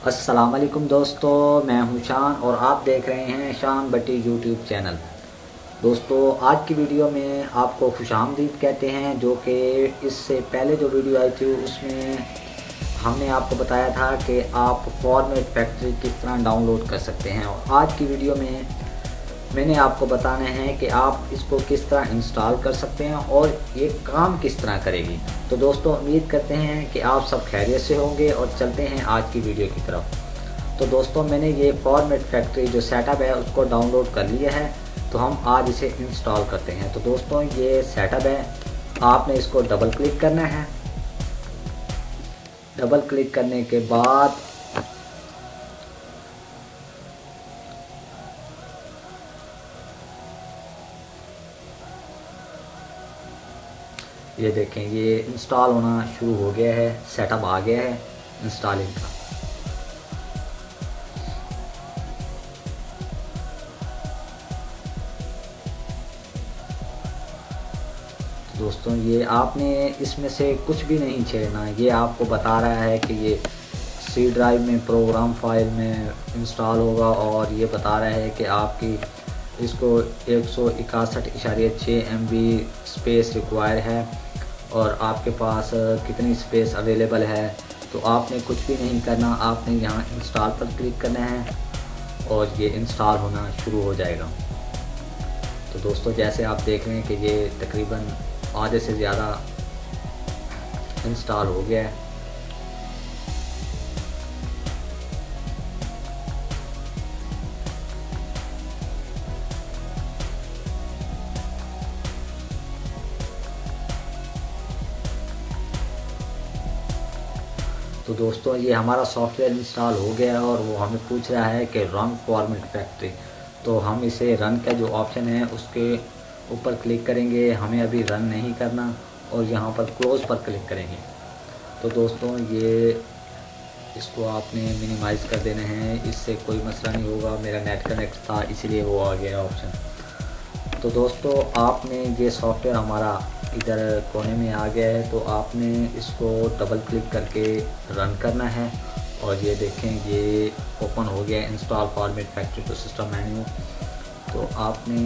अस्सलाम वालेकुम दोस्तों, मैं हूं शान और आप देख रहे हैं शान भट्टी यूट्यूब चैनल। दोस्तों, आज की वीडियो में आपको खुशामदीद कहते हैं। जो कि इससे पहले जो वीडियो आई थी उसमें हमने आपको बताया था कि आप फॉर्मेट फैक्ट्री किस तरह डाउनलोड कर सकते हैं, और आज की वीडियो में मैंने आपको बताना है कि आप इसको किस तरह इंस्टॉल कर सकते हैं और ये काम किस तरह करेगी। तो दोस्तों, उम्मीद करते हैं कि आप सब खैरियत से होंगे और चलते हैं आज की वीडियो की तरफ। तो दोस्तों, मैंने ये फॉर्मेट फैक्ट्री जो सेटअप है उसको डाउनलोड कर लिया है, तो हम आज इसे इंस्टॉल करते हैं। तो दोस्तों, ये सेटअप है, आपने इसको डबल क्लिक करना है। डबल क्लिक करने के बाद ये देखें, ये इंस्टॉल होना शुरू हो गया है, सेटअप आ गया है इंस्टॉलिंग का। दोस्तों, ये आपने इसमें से कुछ भी नहीं छेड़ना। ये आपको बता रहा है कि ये सी ड्राइव में प्रोग्राम फाइल में इंस्टॉल होगा, और ये बता रहा है कि आपकी इसको 161.6 MB स्पेस रिक्वायर है और आपके पास कितनी स्पेस अवेलेबल है। तो आपने कुछ भी नहीं करना, आपने यहाँ इंस्टॉल पर क्लिक करना है और ये इंस्टॉल होना शुरू हो जाएगा। तो दोस्तों, जैसे आप देख रहे हैं कि ये तकरीबन आधे से ज़्यादा इंस्टॉल हो गया है। तो दोस्तों, ये हमारा सॉफ्टवेयर इंस्टॉल हो गया है और वो हमें पूछ रहा है कि रन फॉर्मेट फैक्ट्री। तो हम इसे रन का जो ऑप्शन है उसके ऊपर क्लिक करेंगे। हमें अभी रन नहीं करना और यहाँ पर क्लोज़ पर क्लिक करेंगे। तो दोस्तों, ये इसको आपने मिनिमाइज़ कर देना है, इससे कोई मसला नहीं होगा। मेरा नेट कनेक्ट था इसलिए वो आ गया ऑप्शन। तो दोस्तों, आपने ये सॉफ्टवेयर हमारा इधर कोने में आ गया है, तो आपने इसको डबल क्लिक करके रन करना है। और ये देखें, ये ओपन हो गया install format factory to system menu. तो आपने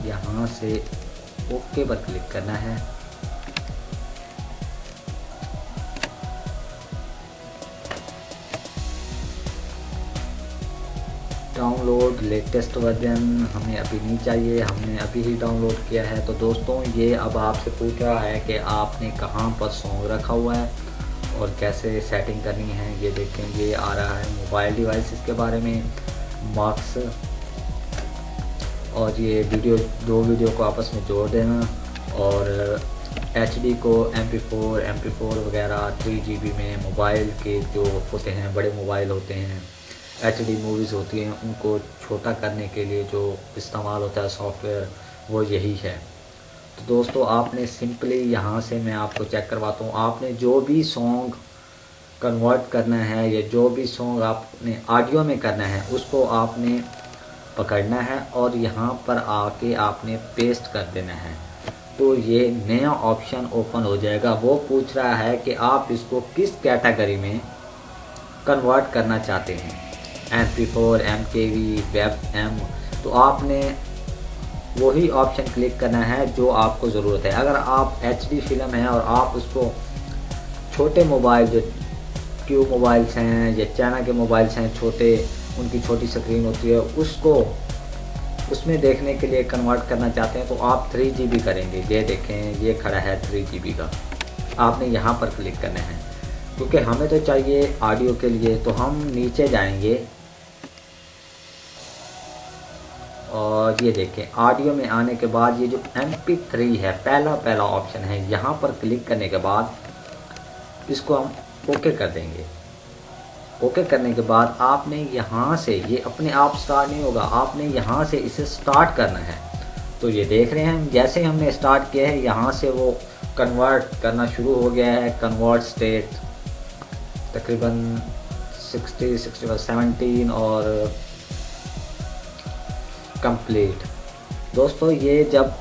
यहाँ से ओके पर क्लिक करना है। डाउनलोड लेटेस्ट वर्जन हमें अभी नहीं चाहिए, हमने अभी ही डाउनलोड किया है। तो दोस्तों, ये अब आपसे पूछ रहा है कि आपने कहाँ पर सॉन्ग रखा हुआ है और कैसे सेटिंग करनी है। ये देखें, ये आ रहा है मोबाइल डिवाइसेस के बारे में, मार्क्स, और ये दो वीडियो को आपस में जोड़ देना, और HD को MP4 वगैरह 3 GB में मोबाइल के जो होते हैं, बड़े मोबाइल होते हैं, HD मूवीज़ होती हैं, उनको छोटा करने के लिए जो इस्तेमाल होता है सॉफ्टवेयर, वो यही है। तो दोस्तों, आपने सिंपली यहाँ से मैं आपको चेक करवाता हूँ, आपने जो भी सॉन्ग कन्वर्ट करना है या जो भी सॉन्ग आपने ऑडियो में करना है उसको आपने पकड़ना है और यहाँ पर आके आपने पेस्ट कर देना है। तो ये नया ऑप्शन ओपन हो जाएगा। वो पूछ रहा है कि आप इसको किस कैटेगरी में कन्वर्ट करना चाहते हैं, MP4, MKV, WebM। तो आपने वही ऑप्शन क्लिक करना है जो आपको ज़रूरत है। अगर आप HD फिल्म है और आप उसको छोटे मोबाइल, जो क्यू मोबाइल्स हैं या चाइना के मोबाइल्स हैं छोटे, उनकी छोटी स्क्रीन होती है, उसको उसमें देखने के लिए कन्वर्ट करना चाहते हैं, तो आप 3 GB करेंगे। ये देखें, ये खड़ा है 3 GB का। आपने यहाँ पर क्लिक करना है क्योंकि हमें तो चाहिए ऑडियो के लिए। तो हम नीचे जाएंगे और ये देखें, ऑडियो में आने के बाद ये जो MP3 है, पहला ऑप्शन है, यहाँ पर क्लिक करने के बाद इसको हम ओके कर देंगे। ओके करने के बाद आपने यहाँ से, ये अपने आप स्टार्ट नहीं होगा, आपने यहाँ से इसे स्टार्ट करना है। तो ये देख रहे हैं, जैसे हमने स्टार्ट किया है यहाँ से वो कन्वर्ट करना शुरू हो गया है। कन्वर्ट स्टेट तकरीबन 60, 65, 17 और कंप्लीट। दोस्तों, ये जब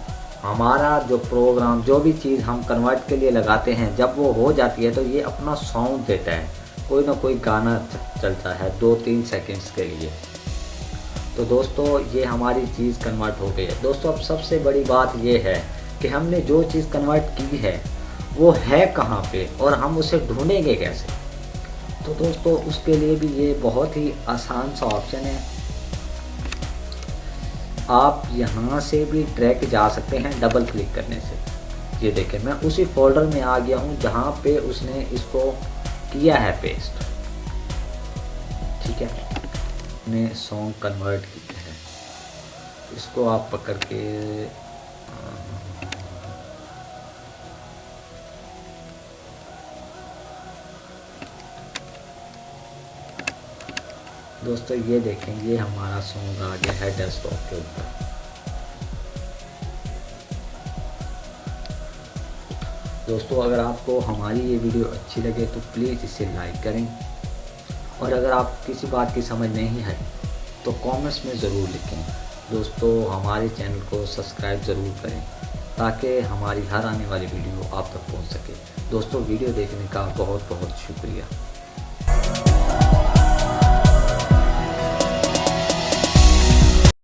हमारा जो प्रोग्राम, जो भी चीज़ हम कन्वर्ट के लिए लगाते हैं, जब वो हो जाती है तो ये अपना साउंड देता है। कोई ना कोई गाना चलता है 2-3 सेकंड्स के लिए। तो दोस्तों ये हमारी चीज़ कन्वर्ट हो गई है। दोस्तों अब सबसे बड़ी बात ये है कि हमने जो चीज़ कन्वर्ट की है वो है कहाँ पे और हम उसे ढूंढेंगे कैसे। तो दोस्तों उसके लिए भी ये बहुत ही आसान सा ऑप्शन है। आप यहाँ से भी ट्रैक जा सकते हैं डबल क्लिक करने से। ये देखें मैं उसी फोल्डर में आ गया हूँ जहाँ पे उसने इसको किया है पेस्ट। ठीक है, ने सॉन्ग कन्वर्ट किया है, इसको आप पकड़ के दोस्तों ये देखें, ये हमारा सॉन्ग आ गया है डेस्कटॉप के ऊपर। दोस्तों अगर आपको हमारी ये वीडियो अच्छी लगे तो प्लीज़ इसे लाइक करें, और अगर आप किसी बात की समझ नहीं है तो कमेंट्स में ज़रूर लिखें। दोस्तों हमारे चैनल को सब्सक्राइब ज़रूर करें ताकि हमारी हर आने वाली वीडियो आप तक पहुंच सके। दोस्तों वीडियो देखने का बहुत बहुत शुक्रिया।